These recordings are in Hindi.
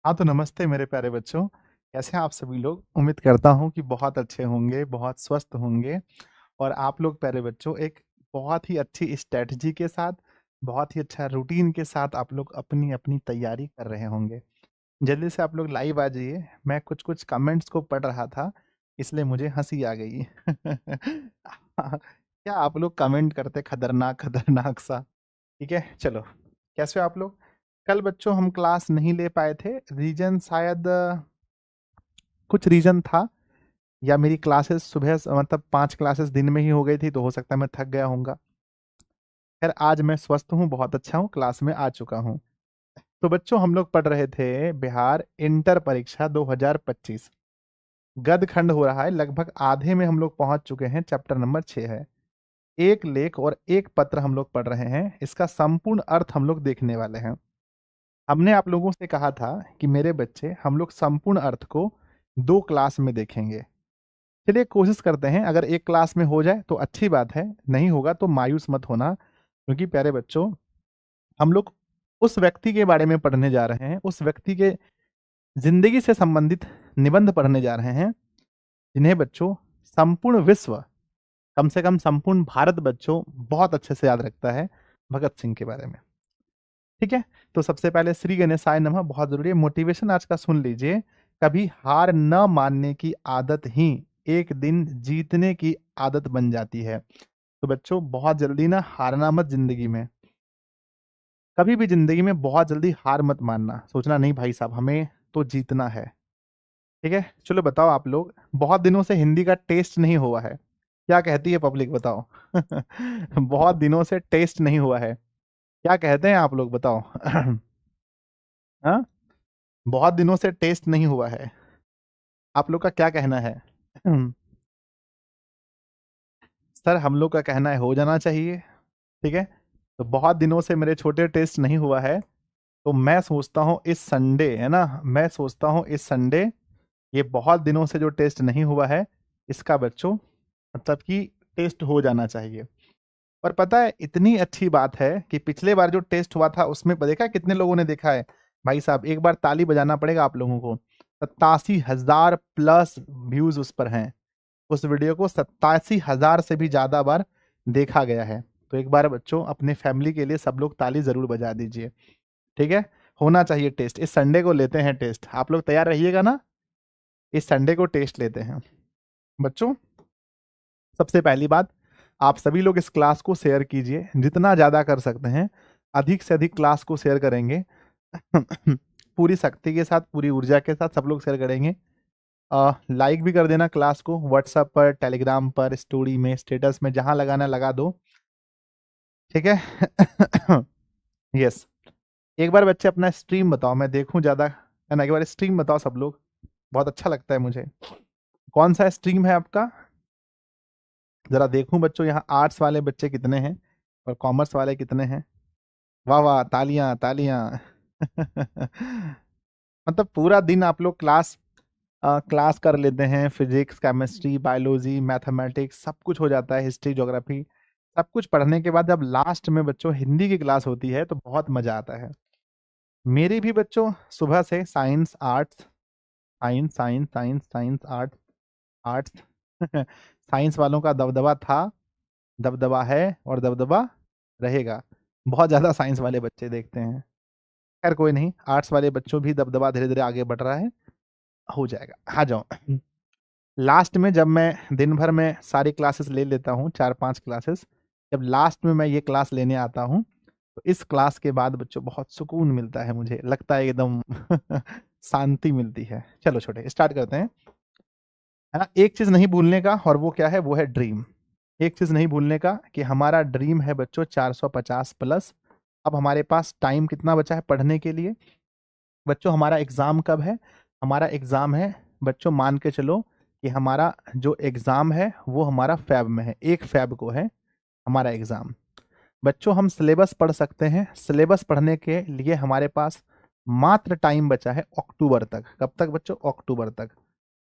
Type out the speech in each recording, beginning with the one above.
हाँ, तो नमस्ते मेरे प्यारे बच्चों। कैसे हैं आप सभी लोग? उम्मीद करता हूँ कि बहुत अच्छे होंगे, बहुत स्वस्थ होंगे और आप लोग प्यारे बच्चों एक बहुत ही अच्छी स्ट्रैटेजी के साथ, बहुत ही अच्छा रूटीन के साथ आप लोग अपनी-अपनी तैयारी कर रहे होंगे। जल्दी से आप लोग लाइव आ जाइए। मैं कुछ-कुछ कमेंट्स को पढ़ रहा था, इसलिए मुझे हँसी आ गई। क्या आप लोग कमेंट करते खतरनाक सा? ठीक है, चलो। कैसे हो आप लोग? कल बच्चों हम क्लास नहीं ले पाए थे, रीज़न शायद कुछ रीज़न था या मेरी क्लासेस सुबह मतलब 5 क्लासेस दिन में ही हो गई थी, तो हो सकता है मैं थक गया होऊँगा। ख़ैर आज मैं स्वस्थ हूँ, बहुत अच्छा हूँ, क्लास में आ चुका हूँ। तो बच्चों हम लोग पढ़ रहे थे बिहार इंटर परीक्षा 2025। गद्य खंड हो रहा है, लगभग आधे में हम लोग पहुँच चुके हैं, चैप्टर नंबर 6 है। एक लेख और एक पत्र हम लोग पढ़ रहे हैं, इसका संपूर्ण अर्थ हम लोग देखने वाले हैं। हमने आप लोगों से कहा था कि मेरे बच्चे हम लोग संपूर्ण अर्थ को 2 क्लास में देखेंगे। चलिए कोशिश करते हैं, अगर एक क्लास में हो जाए तो अच्छी बात है, नहीं होगा तो मायूस मत होना, क्योंकि प्यारे बच्चों हम लोग उस व्यक्ति के बारे में पढ़ने जा रहे हैं, उस व्यक्ति के ज़िंदगी से संबंधित निबंध पढ़ने जा रहे हैं, जिन्हें बच्चों संपूर्ण विश्व, कम से कम संपूर्ण भारत बच्चों बहुत अच्छे से याद रखता है, भगत सिंह के बारे में। ठीक है? तो सबसे पहले श्री गणेशाय नमः बहुत ज़रूरी है, मोटिवेशन आज का सुन लीजिए। कभी हार न मानने की आदत ही एक दिन जीतने की आदत बन जाती है। तो बच्चों बहुत जल्दी ना हारना मत ज़िंदगी में। कभी भी ज़िंदगी में बहुत जल्दी हार मत मानना। सोचना नहीं भाई साहब हमें तो जीतना है। ठीक है? चलो बताओ आप लोग, बहुत दिनों से हिंदी का टेस्ट नहीं हुआ है। क्या कहती है पब्लिक बताओ? बहुत दिनों से टेस्ट नहीं हुआ है। क्या कहते हैं आप लोग बताओ? हाँ? बहुत दिनों से टेस्ट नहीं हुआ है। आप लोग का क्या कहना है? सर हम लोग का कहना है हो जाना चाहिए, ठीक है? तो बहुत दिनों से मेरे छोटे टेस्ट नहीं हुआ है, तो मैं सोचता हूँ इस संडे, है ना? मैं सोचता हूँ इस संडे ये बहुत दिनों से जो टेस्ट नहीं हुआ है, इसका बच्चों मतलब कि टेस्ट हो जाना चाहिए। और पता है इतनी अच्छी बात है कि पिछले बार जो टेस्ट हुआ था उसमें देखा है कितने लोगों ने देखा है? भाई साहब एक बार ताली बजाना पड़ेगा आप लोगों को। 87,000 प्लस व्यूज़ उस पर हैं। उस वीडियो को 87,000 से भी ज़्यादा बार देखा गया है। तो एक बार बच्चों अपने फैमिली के लिए सब लोग ताली ज़रूर बजा दीजिए, ठीक है? होना चाहिए टेस्ट, इस संडे को लेते हैं टेस्ट। आप लोग तैयार रहिएगा ना? इस संडे को टेस्ट लेते हैं। बच्चों, सबसे पहली बात, आप सभी लोग इस क्लास को शेयर कीजिए, जितना ज़्यादा कर सकते हैं। अधिक से अधिक क्लास को शेयर करेंगे। पूरी शक्ति के साथ, पूरी ऊर्जा के साथ सब लोग शेयर करेंगे। लाइक भी कर देना क्लास को, व्हाट्सएप पर, टेलीग्राम पर, स्टोरी में, स्टेटस में, जहाँ लगाना लगा दो, ठीक है? यस। एक बार बच्चे अपना स्ट्रीम बताओ, मैं देखूं ज़्यादा, है ना? एक बार स्ट्रीम बताओ सब लोग, बहुत अच्छा लगता है मुझे। कौन सा स्ट्रीम है आपका? ज़रा देखूं बच्चों यहाँ आर्ट्स वाले बच्चे कितने हैं और कॉमर्स वाले कितने हैं। वाह वाह, तालियां तालियां। मतलब पूरा दिन आप लोग क्लास कर लेते हैं, फिजिक्स, केमिस्ट्री, बायोलॉजी, मैथमेटिक्स सब कुछ हो जाता है, हिस्ट्री, ज्योग्राफी सब कुछ पढ़ने के बाद जब लास्ट में बच्चों हिंदी की क्लास होती है तो बहुत मजा आता है। मेरी भी बच्चों सुबह से science arts, science science science science arts, arts. Science वालों का दबदबा था, दबदबा है और दबदबा रहेगा। बहुत ज़्यादा साइंस वाले बच्चे देखते हैं। खैर कोई नहीं, आर्ट्स वाले बच्चों भी दबदबा धीरे धीरे आगे बढ़ रहा है, हो जाएगा। आ जाओ। लास्ट में जब मैं दिन भर में सारी क्लासेस ले लेता हूँ, 4-5 क्लासेस, जब लास्ट में मैं ये क्लास लेने आता हूँ, तो इस क्लास के बाद बच्चों बहुत सुकून मिलता है, मुझे लगता है एकदम शांति मिलती है। चलो छोटे स्टार्ट करते हैं, है ना? एक चीज़ नहीं भूलने का, और वो क्या है? वो है ड्रीम। एक चीज़ नहीं भूलने का कि हमारा ड्रीम है बच्चों 450 प्लस। अब हमारे पास टाइम कितना बचा है पढ़ने के लिए? बच्चों हमारा एग्ज़ाम कब है? हमारा एग्ज़ाम है बच्चों, मान के चलो कि हमारा जो एग्ज़ाम है वो हमारा फ़ैब में है, 1 फ़ैब को है हमारा एग्ज़ाम। बच्चों हम सिलेबस पढ़ सकते हैं, सिलेबस पढ़ने के लिए हमारे पास मात्र टाइम बचा है अक्टूबर तक। कब तक बच्चों? अक्टूबर तक।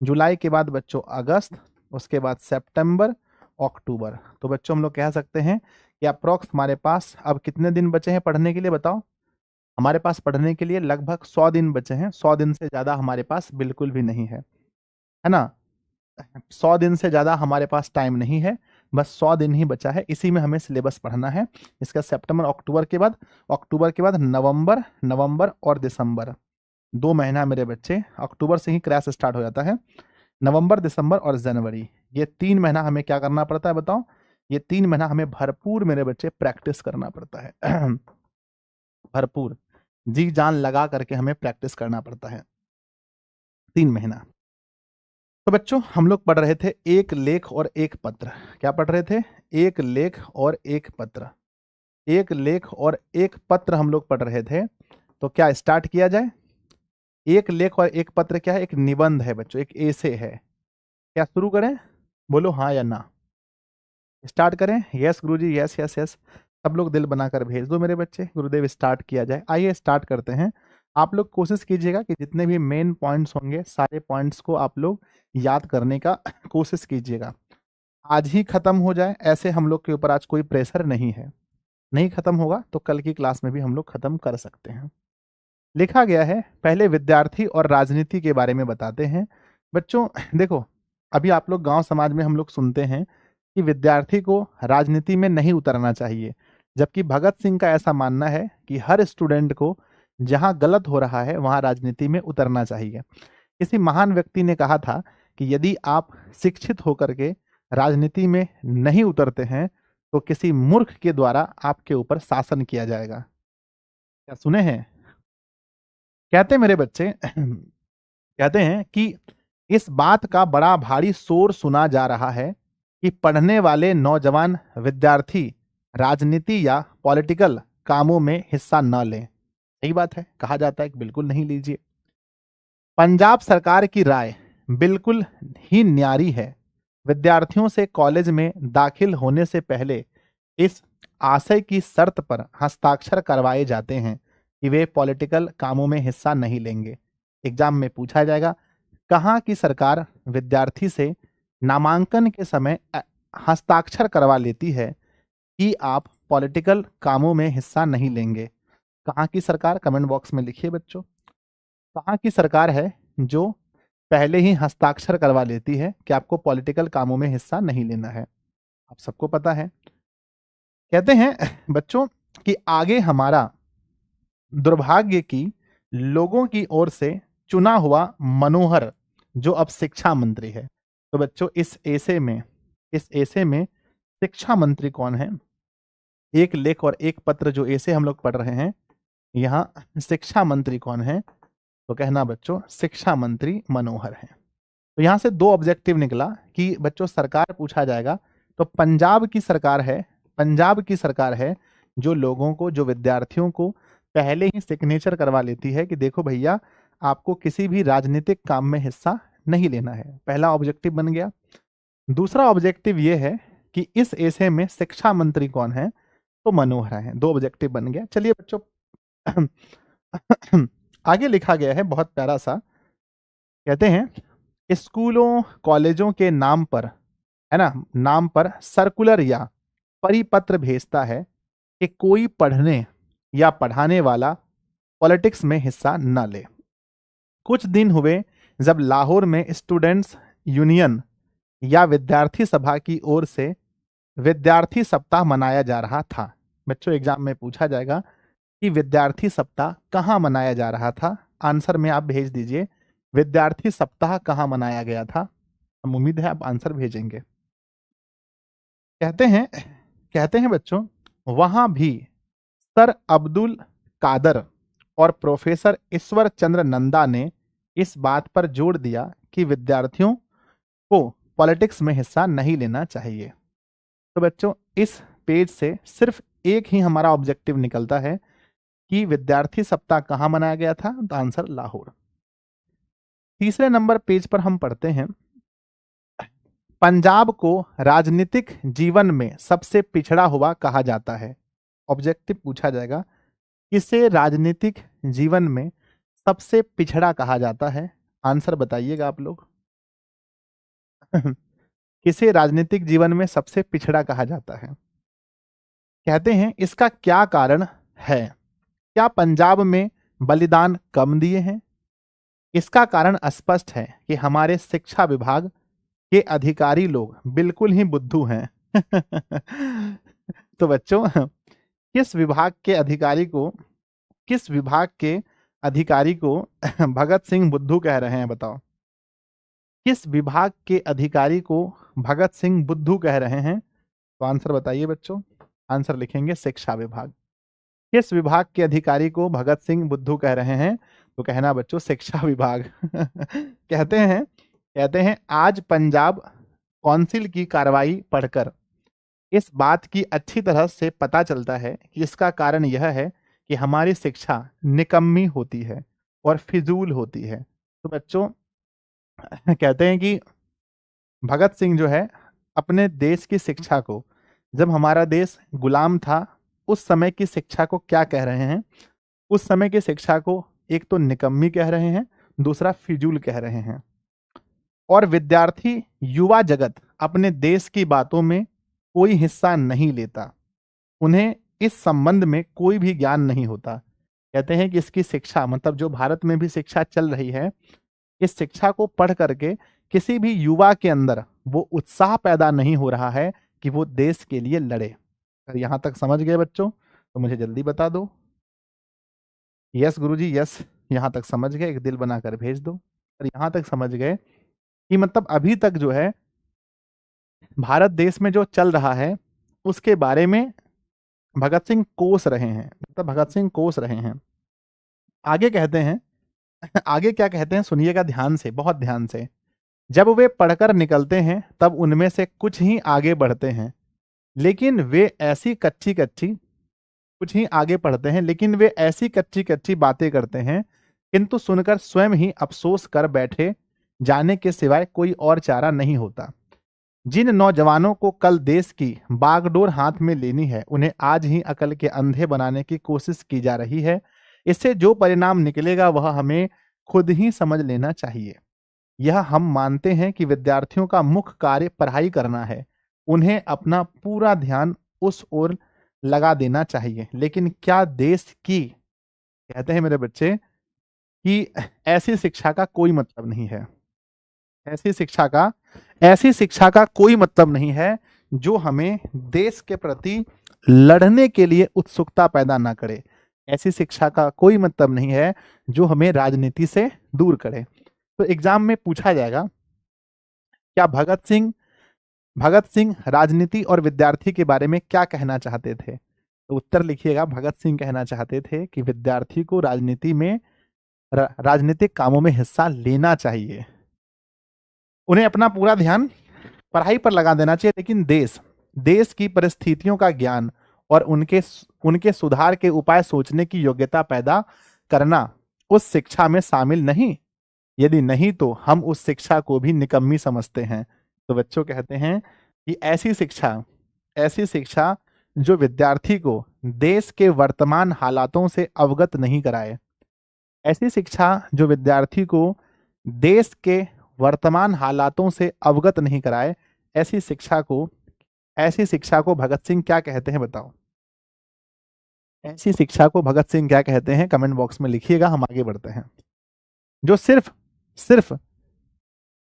जुलाई के बाद बच्चों अगस्त, उसके बाद सितंबर, अक्टूबर। तो बच्चों हम लोग कह सकते हैं कि अप्रॉक्स हमारे पास अब कितने दिन बचे हैं पढ़ने के लिए बताओ? हमारे पास पढ़ने के लिए लगभग 100 दिन बचे हैं। 100 दिन से ज़्यादा हमारे पास बिल्कुल भी नहीं है ना? 100 दिन से ज़्यादा हमारे पास टाइम नहीं है, बस 100 दिन ही बचा है। इसी में हमें सिलेबस पढ़ना है। इसका सितंबर, अक्टूबर के बाद नवंबर, और दिसंबर, 2 महीना मेरे बच्चे। अक्टूबर से ही क्रैश स्टार्ट हो जाता है। नवंबर, दिसंबर और जनवरी, ये 3 महीना हमें क्या करना पड़ता है बताओ? ये 3 महीना हमें भरपूर मेरे बच्चे प्रैक्टिस करना पड़ता है। भरपूर जी जान लगा करके हमें प्रैक्टिस करना पड़ता है 3 महीना। तो बच्चों हम लोग पढ़ रहे थे एक लेख और एक पत्र। क्या पढ़ रहे थे? एक लेख और एक पत्र। एक लेख और एक पत्र हम लोग पढ़ रहे थे। तो क्या स्टार्ट किया जाए? एक लेख और एक पत्र क्या है? एक निबंध है बच्चों, एक एसे है। क्या शुरू करें? बोलो हाँ या ना। स्टार्ट करें? यस गुरुजी, यस यस यस। सब लोग दिल बनाकर भेज दो मेरे बच्चे। गुरुदेव स्टार्ट किया जाए। आइए स्टार्ट करते हैं। आप लोग कोशिश कीजिएगा कि जितने भी मेन पॉइंट्स होंगे सारे पॉइंट्स को आप लोग याद करने का कोशिश कीजिएगा। आज ही खत्म हो जाए ऐसे हम लोग के ऊपर आज कोई प्रेशर नहीं है। नहीं खत्म होगा तो कल की क्लास में भी हम लोग खत्म कर सकते हैं। लिखा गया है, पहले विद्यार्थी और राजनीति के बारे में बताते हैं। बच्चों देखो, अभी आप लोग गांव समाज में हम लोग सुनते हैं कि विद्यार्थी को राजनीति में नहीं उतरना चाहिए, जबकि भगत सिंह का ऐसा मानना है कि हर स्टूडेंट को जहां गलत हो रहा है वहां राजनीति में उतरना चाहिए। किसी महान व्यक्ति ने कहा था कि यदि आप शिक्षित होकर के राजनीति में नहीं उतरते हैं तो किसी मूर्ख के द्वारा आपके ऊपर शासन किया जाएगा। क्या सुने हैं? कहते हैं मेरे बच्चे कहते हैं कि इस बात का बड़ा भारी शोर सुना जा रहा है कि पढ़ने वाले नौजवान विद्यार्थी राजनीति या पॉलिटिकल कामों में हिस्सा न लें। सही बात है, कहा जाता है कि बिल्कुल नहीं लीजिए। पंजाब सरकार की राय बिल्कुल ही न्यारी है। विद्यार्थियों से कॉलेज में दाखिल होने से पहले इस आशय की शर्त पर हस्ताक्षर करवाए जाते हैं कि वे पॉलिटिकल कामों में हिस्सा नहीं लेंगे। एग्जाम में पूछा जाएगा, कहाँ की सरकार विद्यार्थी से नामांकन के समय हस्ताक्षर करवा लेती है कि आप पॉलिटिकल कामों में हिस्सा नहीं लेंगे? कहाँ की सरकार? कमेंट बॉक्स में लिखिए बच्चों। कहाँ की सरकार है जो पहले ही हस्ताक्षर करवा लेती है कि आपको पॉलिटिकल कामों में हिस्सा नहीं लेना है? आप सबको पता है। कहते हैं बच्चों कि आगे हमारा दुर्भाग्य की लोगों की ओर से चुना हुआ मनोहर जो अब शिक्षा मंत्री है। तो बच्चों इस ऐसे में शिक्षा मंत्री कौन है? एक लेख और एक पत्र जो ऐसे हम लोग पढ़ रहे हैं, यहाँ शिक्षा मंत्री कौन है? तो कहना बच्चों शिक्षा मंत्री मनोहर है। तो यहाँ से 2 ऑब्जेक्टिव निकला कि बच्चों सरकार पूछा जाएगा तो पंजाब की सरकार है, पंजाब की सरकार है जो लोगों को, जो विद्यार्थियों को पहले ही सिग्नेचर करवा लेती है कि देखो भैया आपको किसी भी राजनीतिक काम में हिस्सा नहीं लेना है। पहला ऑब्जेक्टिव बन गया। दूसरा ऑब्जेक्टिव ये है कि इस ऐसे में शिक्षा मंत्री कौन है? तो मनोहर है। 2 ऑब्जेक्टिव बन गया। चलिए बच्चों आगे लिखा गया है बहुत प्यारा सा। कहते हैं स्कूलों कॉलेजों के नाम पर, है ना, नाम पर सर्कुलर या परिपत्र भेजता है कि कोई पढ़ने या पढ़ाने वाला पॉलिटिक्स में हिस्सा न ले। कुछ दिन हुए जब लाहौर में स्टूडेंट्स यूनियन या विद्यार्थी सभा की ओर से विद्यार्थी सप्ताह मनाया जा रहा था। बच्चों एग्जाम में पूछा जाएगा कि विद्यार्थी सप्ताह कहाँ मनाया जा रहा था? आंसर में आप भेज दीजिए विद्यार्थी सप्ताह कहाँ मनाया गया था। हम उम्मीद है आप आंसर भेजेंगे। कहते हैं बच्चों वहां भी सर अब्दुल कादर और प्रोफेसर ईश्वर चंद्र नंदा ने इस बात पर जोर दिया कि विद्यार्थियों को पॉलिटिक्स में हिस्सा नहीं लेना चाहिए। तो बच्चों इस पेज से सिर्फ एक ही हमारा ऑब्जेक्टिव निकलता है कि विद्यार्थी सप्ताह कहाँ मनाया गया था? तो आंसर लाहौर। तीसरे नंबर पेज पर हम पढ़ते हैं पंजाब को राजनीतिक जीवन में सबसे पिछड़ा हुआ कहा जाता है। ऑब्जेक्टिव पूछा जाएगा किसे राजनीतिक जीवन में सबसे पिछड़ा कहा जाता है? आंसर बताइएगा आप लोग। किसे राजनीतिक जीवन में सबसे पिछड़ा कहा जाता है? कहते हैं इसका क्या कारण है? क्या पंजाब में बलिदान कम दिए हैं? इसका कारण स्पष्ट है कि हमारे शिक्षा विभाग के अधिकारी लोग बिल्कुल ही बुद्धू हैं। तो बच्चों, किस विभाग के अधिकारी को किस विभाग के अधिकारी को भगत सिंह बुद्धू कह रहे हैं, बताओ? किस विभाग के अधिकारी को भगत सिंह बुद्धू कह रहे हैं? तो आंसर बताइए बच्चों। आंसर लिखेंगे शिक्षा विभाग। किस विभाग के अधिकारी को भगत सिंह बुद्धू कह रहे हैं? तो कहना बच्चों शिक्षा विभाग। कहते हैं आज पंजाब काउंसिल की कार्रवाई पढ़कर इस बात की अच्छी तरह से पता चलता है कि इसका कारण यह है कि हमारी शिक्षा निकम्मी होती है और फिजूल होती है। तो बच्चों, कहते हैं कि भगत सिंह जो है अपने देश की शिक्षा को, जब हमारा देश गुलाम था उस समय की शिक्षा को क्या कह रहे हैं? उस समय की शिक्षा को एक तो निकम्मी कह रहे हैं, दूसरा फिजूल कह रहे हैं। और विद्यार्थी युवा जगत अपने देश की बातों में कोई हिस्सा नहीं लेता, उन्हें इस संबंध में कोई भी ज्ञान नहीं होता। कहते हैं कि इसकी शिक्षा, मतलब जो भारत में भी शिक्षा चल रही है, इस शिक्षा को पढ़ करके किसी भी युवा के अंदर वो उत्साह पैदा नहीं हो रहा है कि वो देश के लिए लड़े। अगर यहां तक समझ गए बच्चों तो मुझे जल्दी बता दो। यस गुरुजी यस, यहां तक समझ गए एक दिल बनाकर भेज दो। और यहां तक समझ गए कि मतलब अभी तक जो है भारत देश में जो चल रहा है उसके बारे में भगत सिंह कोस रहे हैं, मतलब भगत सिंह कोस रहे हैं। आगे कहते हैं आगे क्या कहते हैं सुनिएगा ध्यान से, बहुत ध्यान से। जब वे पढ़कर निकलते हैं तब उनमें से कुछ ही आगे बढ़ते हैं, लेकिन वे ऐसी कच्ची कच्ची कुछ ही आगे पढ़ते हैं लेकिन वे ऐसी कच्ची कच्ची बातें करते हैं, किंतु सुनकर स्वयं ही अफसोस कर बैठे जाने के सिवाय कोई और चारा नहीं होता। जिन नौजवानों को कल देश की बागडोर हाथ में लेनी है, उन्हें आज ही अकल के अंधे बनाने की कोशिश की जा रही है। इससे जो परिणाम निकलेगा वह हमें खुद ही समझ लेना चाहिए। यह हम मानते हैं कि विद्यार्थियों का मुख्य कार्य पढ़ाई करना है, उन्हें अपना पूरा ध्यान उस ओर लगा देना चाहिए। लेकिन क्या देश की, कहते हैं मेरे बच्चे, कि ऐसी शिक्षा का कोई मतलब नहीं है। ऐसी शिक्षा का कोई मतलब नहीं है जो हमें देश के प्रति लड़ने के लिए उत्सुकता पैदा ना करे। ऐसी शिक्षा का कोई मतलब नहीं है जो हमें राजनीति से दूर करे। तो एग्जाम में पूछा जाएगा, क्या भगत सिंह राजनीति और विद्यार्थी के बारे में क्या कहना चाहते थे? तो उत्तर लिखिएगा, भगत सिंह कहना चाहते थे कि विद्यार्थी को राजनीतिक कामों में हिस्सा लेना चाहिए, उन्हें अपना पूरा ध्यान पढ़ाई पर लगा देना चाहिए, लेकिन देश की परिस्थितियों का ज्ञान और उनके सुधार के उपाय सोचने की योग्यता पैदा करना उस शिक्षा में शामिल नहीं। यदि नहीं तो हम उस शिक्षा को भी निकम्मी समझते हैं। तो बच्चों कहते हैं कि ऐसी शिक्षा जो विद्यार्थी को देश के वर्तमान हालातों से अवगत नहीं कराए, ऐसी शिक्षा जो विद्यार्थी को देश के वर्तमान हालातों से अवगत नहीं कराए, ऐसी शिक्षा को भगत सिंह क्या कहते हैं, बताओ? ऐसी शिक्षा को भगत सिंह क्या कहते हैं? कमेंट बॉक्स में लिखिएगा, हम आगे बढ़ते हैं। जो सिर्फ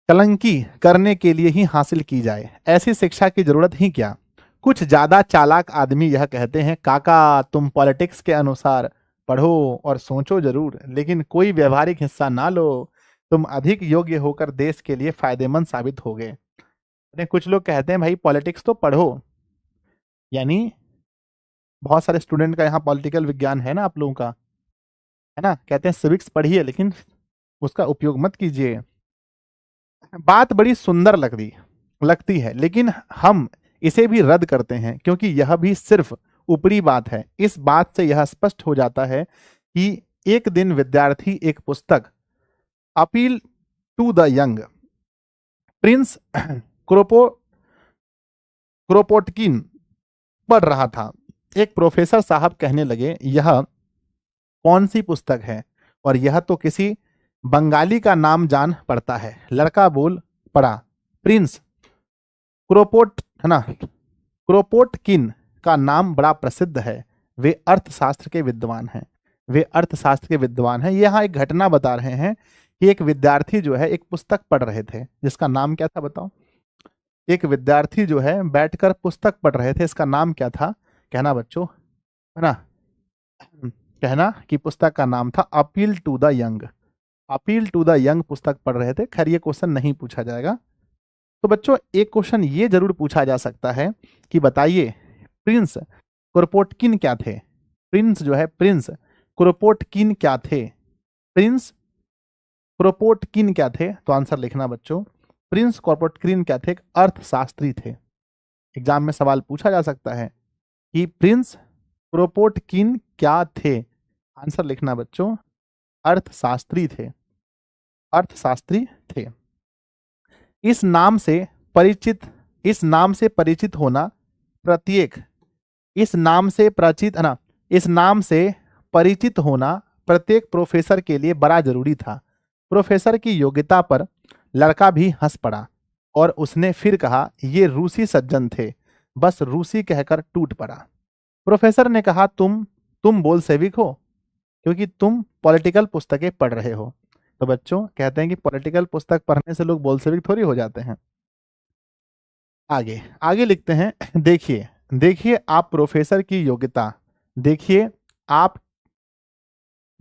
कलंकी करने के लिए ही हासिल की जाए, ऐसी शिक्षा की जरूरत ही क्या। कुछ ज्यादा चालाक आदमी यह कहते हैं, काका तुम पॉलिटिक्स के अनुसार पढ़ो और सोचो जरूर, लेकिन कोई व्यवहारिक हिस्सा ना लो, तुम अधिक योग्य होकर देश के लिए फायदेमंद साबित होगे। कुछ लोग कहते हैं भाई पॉलिटिक्स तो पढ़ो, यानी बहुत सारे स्टूडेंट का यहाँ पॉलिटिकल विज्ञान है ना आप लोगों का, है ना, कहते हैं सिविक्स पढ़िए लेकिन उसका उपयोग मत कीजिए। बात बड़ी सुंदर लगती है, लेकिन हम इसे भी रद्द करते हैं क्योंकि यह भी सिर्फ ऊपरी बात है। इस बात से यह स्पष्ट हो जाता है कि एक दिन विद्यार्थी एक पुस्तक appeal to the young prince Kropotkin पढ़ रहा था। एक प्रोफेसर साहब कहने लगे, यह कौन सी पुस्तक है? और यह तो किसी बंगाली का नाम जान पड़ता है। लड़का बोल पड़ा, प्रिंस क्रोपोटकिन का नाम बड़ा प्रसिद्ध है, वे अर्थशास्त्र के विद्वान हैं। वे अर्थशास्त्र के विद्वान हैं। यहाँ एक घटना बता रहे हैं कि एक विद्यार्थी जो है एक पुस्तक पढ़ रहे थे, जिसका नाम क्या था बताओ। एक विद्यार्थी जो है बैठकर पुस्तक पढ़ रहे थे, इसका नाम क्या था, कहना बच्चों, है ना, कहना कि पुस्तक का नाम था appeal to the young. Appeal to the young पुस्तक पढ़ रहे थे। खैर ये क्वेश्चन नहीं पूछा जाएगा। तो बच्चों एक क्वेश्चन ये जरूर पूछा जा सकता है कि बताइए प्रिंस क्रोपोटकिन क्या थे। प्रिंस जो है, प्रिंस क्रोपोटकिन क्या थे। प्रिंस क्रोपोटकिन क्या थे, तो आंसर लिखना बच्चों। प्रिंस क्रोपोटकिन क्या थे, एक अर्थशास्त्री थे। एग्जाम में सवाल पूछा जा सकता है कि प्रिंस क्रोपोटकिन क्या थे, आंसर लिखना बच्चों, अर्थशास्त्री थे। अर्थशास्त्री थे। इस नाम से परिचित, इस नाम से परिचित होना प्रत्येक, इस नाम से परिचित, है ना, इस नाम से परिचित होना प्रत्येक प्रोफेसर के लिए बड़ा जरूरी था। प्रोफेसर की योग्यता पर लड़का भी हंस पड़ा और उसने फिर कहा ये रूसी सज्जन थे, बस रूसी कहकर टूट पड़ा। प्रोफेसर ने कहा तुम बोल्शेविक हो क्योंकि तुम पॉलिटिकल पुस्तकें पढ़ रहे हो। तो बच्चों कहते हैं कि पॉलिटिकल पुस्तक पढ़ने से लोग बोल्शेविक थोड़ी हो जाते हैं। आगे आगे लिखते हैं, देखिए देखिए आप प्रोफेसर की योग्यता, देखिए आप,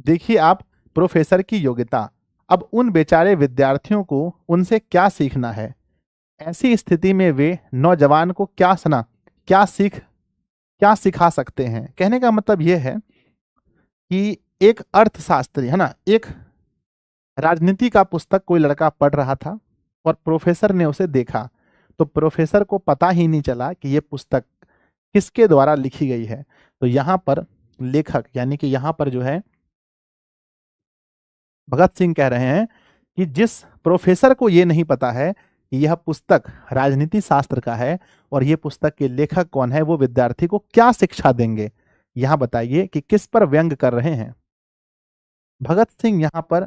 देखिए आप प्रोफेसर की योग्यता। अब उन बेचारे विद्यार्थियों को उनसे क्या सीखना है। ऐसी स्थिति में वे नौजवान को क्या सुना, क्या सिखा सकते हैं। कहने का मतलब यह है कि एक अर्थशास्त्री, है ना, एक राजनीति का पुस्तक कोई लड़का पढ़ रहा था और प्रोफेसर ने उसे देखा, तो प्रोफेसर को पता ही नहीं चला कि यह पुस्तक किसके द्वारा लिखी गई है। तो यहां पर लेखक यानी कि यहां पर जो है भगत सिंह कह रहे हैं कि जिस प्रोफेसर को यह नहीं पता है कि यह पुस्तक राजनीति शास्त्र का है और यह पुस्तक के लेखक कौन है, वो विद्यार्थी को क्या शिक्षा देंगे। यहां बताइए कि किस पर व्यंग कर रहे हैं भगत सिंह, यहां पर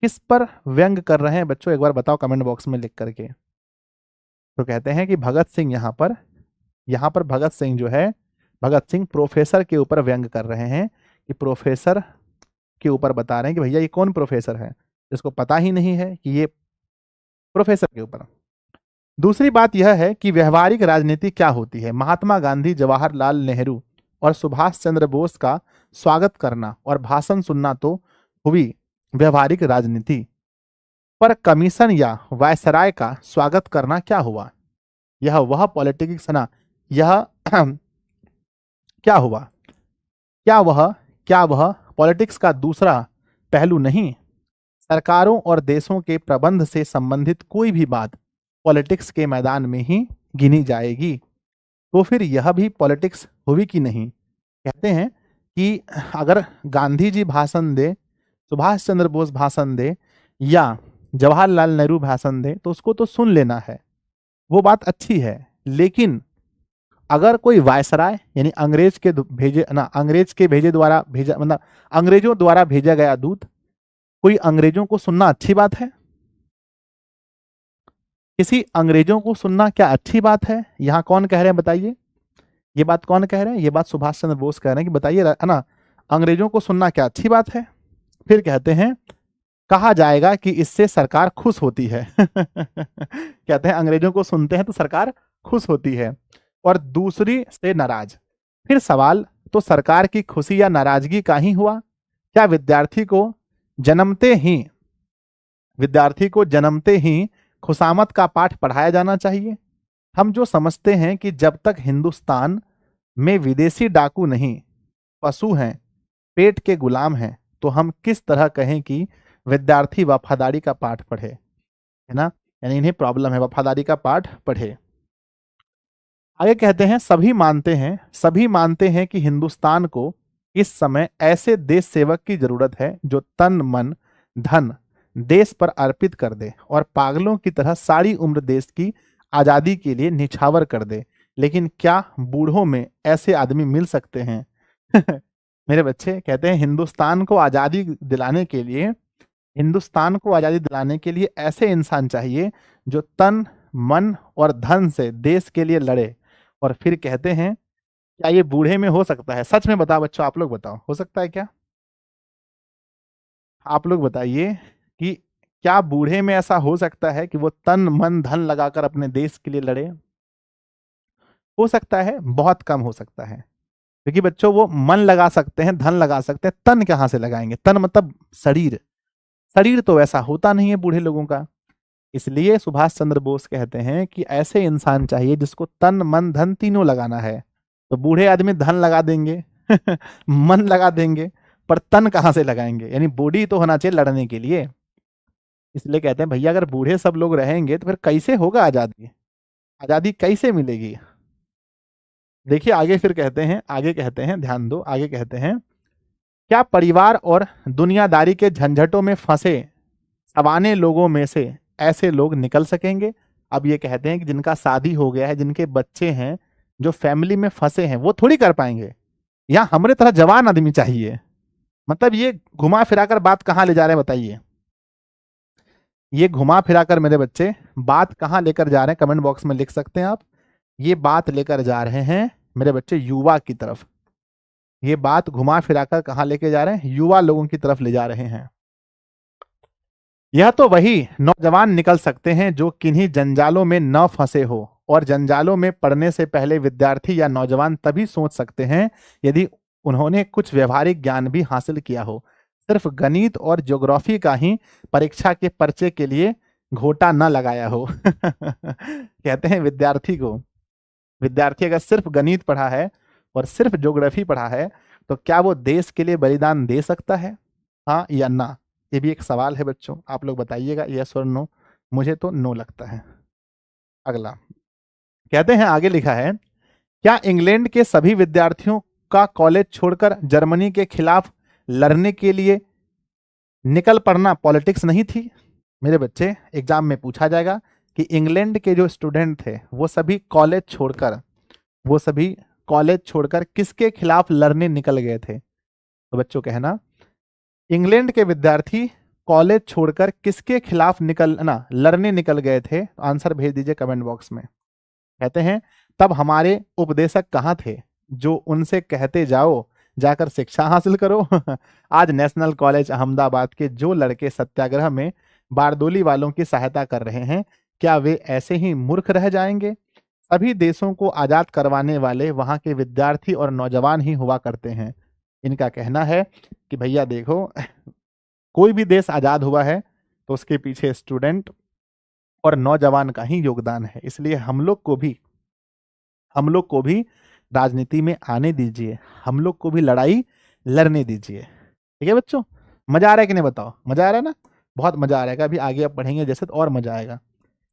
किस पर व्यंग कर रहे हैं बच्चों, एक बार बताओ कमेंट बॉक्स में लिख करके। तो कहते हैं कि भगत सिंह यहां पर भगत सिंह जो है, भगत सिंह प्रोफेसर के ऊपर व्यंग कर रहे हैं कि प्रोफेसर के ऊपर बता रहे हैं कि भैया ये कौन प्रोफेसर है, जिसको पता ही नहीं है कि ये प्रोफेसर के ऊपर। दूसरी बात यह है कि व्यवहारिक राजनीति क्या होती है। महात्मा गांधी, जवाहरलाल नेहरू और सुभाष चंद्र बोस का स्वागत करना और भाषण सुनना तो हुई व्यवहारिक राजनीति, पर कमीशन या वायसराय का स्वागत करना क्या हुआ। यह वह पॉलिटिक्स ना, यह क्या हुआ, क्या वह पॉलिटिक्स का दूसरा पहलू नहीं। सरकारों और देशों के प्रबंध से संबंधित कोई भी बात पॉलिटिक्स के मैदान में ही गिनी जाएगी। तो फिर यह भी पॉलिटिक्स हुई कि नहीं। कहते हैं कि अगर गांधी जी भाषण दे, सुभाष चंद्र बोस भाषण दे या जवाहरलाल नेहरू भाषण दे तो उसको तो सुन लेना है, वो बात अच्छी है। लेकिन अगर कोई वायसराय यानी अंग्रेज के भेजे द्वारा भेजा, मतलब अंग्रेजों द्वारा भेजा गया दूत, कोई अंग्रेजों को सुनना अच्छी बात है। किसी अंग्रेजों को सुनना क्या अच्छी बात है। यहां कौन कह रहे हैं बताइए, ये बात कौन कह रहे हैं, ये बात सुभाष चंद्र बोस कह रहे हैं कि बताइए, है ना, अंग्रेजों को सुनना क्या अच्छी बात है। फिर कहते हैं कहा जाएगा कि इससे सरकार खुश होती है कहते हैं अंग्रेजों को सुनते हैं तो सरकार खुश होती है और दूसरी से नाराज। फिर सवाल, तो सरकार की खुशी या नाराजगी का ही हुआ। क्या विद्यार्थी को जन्मते ही खुशामद का पाठ पढ़ाया जाना चाहिए। हम जो समझते हैं कि जब तक हिंदुस्तान में विदेशी डाकू नहीं, पशु हैं, पेट के गुलाम हैं, तो हम किस तरह कहें कि विद्यार्थी वफादारी का पाठ पढ़े, है ना, यानी इन्हें प्रॉब्लम है, वफादारी का पाठ पढ़े। आगे कहते हैं सभी मानते हैं कि हिंदुस्तान को इस समय ऐसे देश सेवक की जरूरत है जो तन मन धन देश पर अर्पित कर दे और पागलों की तरह सारी उम्र देश की आजादी के लिए निछावर कर दे। लेकिन क्या बूढ़ों में ऐसे आदमी मिल सकते हैं मेरे बच्चे, कहते हैं हिंदुस्तान को आजादी दिलाने के लिए ऐसे इंसान चाहिए जो तन मन और धन से देश के लिए लड़े। और फिर कहते हैं क्या ये बूढ़े में हो सकता है। सच में बताओ बच्चों, आप लोग बताओ, हो सकता है क्या। आप लोग बताइए कि क्या बूढ़े में ऐसा हो सकता है कि वो तन मन धन लगाकर अपने देश के लिए लड़े? हो सकता है, बहुत कम हो सकता है। क्योंकि बच्चों वो मन लगा सकते हैं, धन लगा सकते हैं, तन कहां से लगाएंगे? तन मतलब शरीर, शरीर तो वैसा होता नहीं है बूढ़े लोगों का। इसलिए सुभाष चंद्र बोस कहते हैं कि ऐसे इंसान चाहिए जिसको तन मन धन तीनों लगाना है। तो बूढ़े आदमी धन लगा देंगे मन लगा देंगे, पर तन कहां से लगाएंगे? यानी बॉडी तो होना चाहिए लड़ने के लिए। इसलिए कहते हैं भैया अगर बूढ़े सब लोग रहेंगे तो फिर कैसे होगा आजादी? आजादी कैसे मिलेगी? देखिए आगे फिर कहते हैं, आगे कहते हैं, ध्यान दो, आगे कहते हैं, क्या परिवार और दुनियादारी के झंझटों में फंसे सवाने लोगों में से ऐसे लोग निकल सकेंगे? अब ये कहते हैं कि जिनका शादी हो गया है, जिनके बच्चे हैं, जो फैमिली में फंसे हैं, वो थोड़ी कर पाएंगे। या हमारे तरह जवान आदमी चाहिए। मतलब ये घुमा फिराकर बात कहाँ ले जा रहे हैं बताइए? ये घुमा फिराकर मेरे बच्चे बात कहाँ लेकर जा रहे हैं? कमेंट बॉक्स में लिख सकते हैं आप। ये बात लेकर जा रहे हैं मेरे बच्चे युवा की तरफ। ये बात घुमा फिराकर कहाँ लेके जा रहे हैं? युवा लोगों की तरफ ले जा रहे हैं। यह तो वही नौजवान निकल सकते हैं जो किन्हीं जंजालों में न फंसे हो, और जंजालों में पड़ने से पहले विद्यार्थी या नौजवान तभी सोच सकते हैं यदि उन्होंने कुछ व्यवहारिक ज्ञान भी हासिल किया हो। सिर्फ गणित और ज्योग्राफी का ही परीक्षा के पर्चे के लिए घोटा न लगाया हो। कहते हैं विद्यार्थी को, विद्यार्थी अगर सिर्फ गणित पढ़ा है और सिर्फ ज्योग्राफी पढ़ा है तो क्या वो देश के लिए बलिदान दे सकता है? हाँ या ना? ये भी एक सवाल है बच्चों, आप लोग बताइएगा यस और नो। मुझे तो नो लगता है। अगला कहते हैं, आगे लिखा है, क्या इंग्लैंड के सभी विद्यार्थियों का कॉलेज छोड़कर जर्मनी के खिलाफ लड़ने के लिए निकल पड़ना पॉलिटिक्स नहीं थी? मेरे बच्चे एग्जाम में पूछा जाएगा कि इंग्लैंड के जो स्टूडेंट थे वो सभी कॉलेज छोड़कर, वो सभी कॉलेज छोड़कर किसके खिलाफ लड़ने निकल गए थे? तो बच्चों कहना, इंग्लैंड के विद्यार्थी कॉलेज छोड़कर किसके खिलाफ निकलना लड़ने निकल गए थे? आंसर भेज दीजिए कमेंट बॉक्स में। कहते हैं, तब हमारे उपदेशक कहाँ थे जो उनसे कहते जाओ जाकर शिक्षा हासिल करो? आज नेशनल कॉलेज अहमदाबाद के जो लड़के सत्याग्रह में बारदोली वालों की सहायता कर रहे हैं, क्या वे ऐसे ही मूर्ख रह जाएंगे? सभी देशों को आजाद करवाने वाले वहां के विद्यार्थी और नौजवान ही हुआ करते हैं। इनका कहना है कि भैया देखो, कोई भी देश आजाद हुआ है तो उसके पीछे स्टूडेंट और नौजवान का ही योगदान है। इसलिए हम लोग को भी राजनीति में आने दीजिए, हम लोग को भी लड़ाई लड़ने दीजिए। ठीक है बच्चों, मजा आ रहा है कि नहीं बताओ? मजा आ रहा है ना? बहुत मजा आ रहा है। अभी आगे आप पढ़ेंगे जैसे तो और मजा आएगा।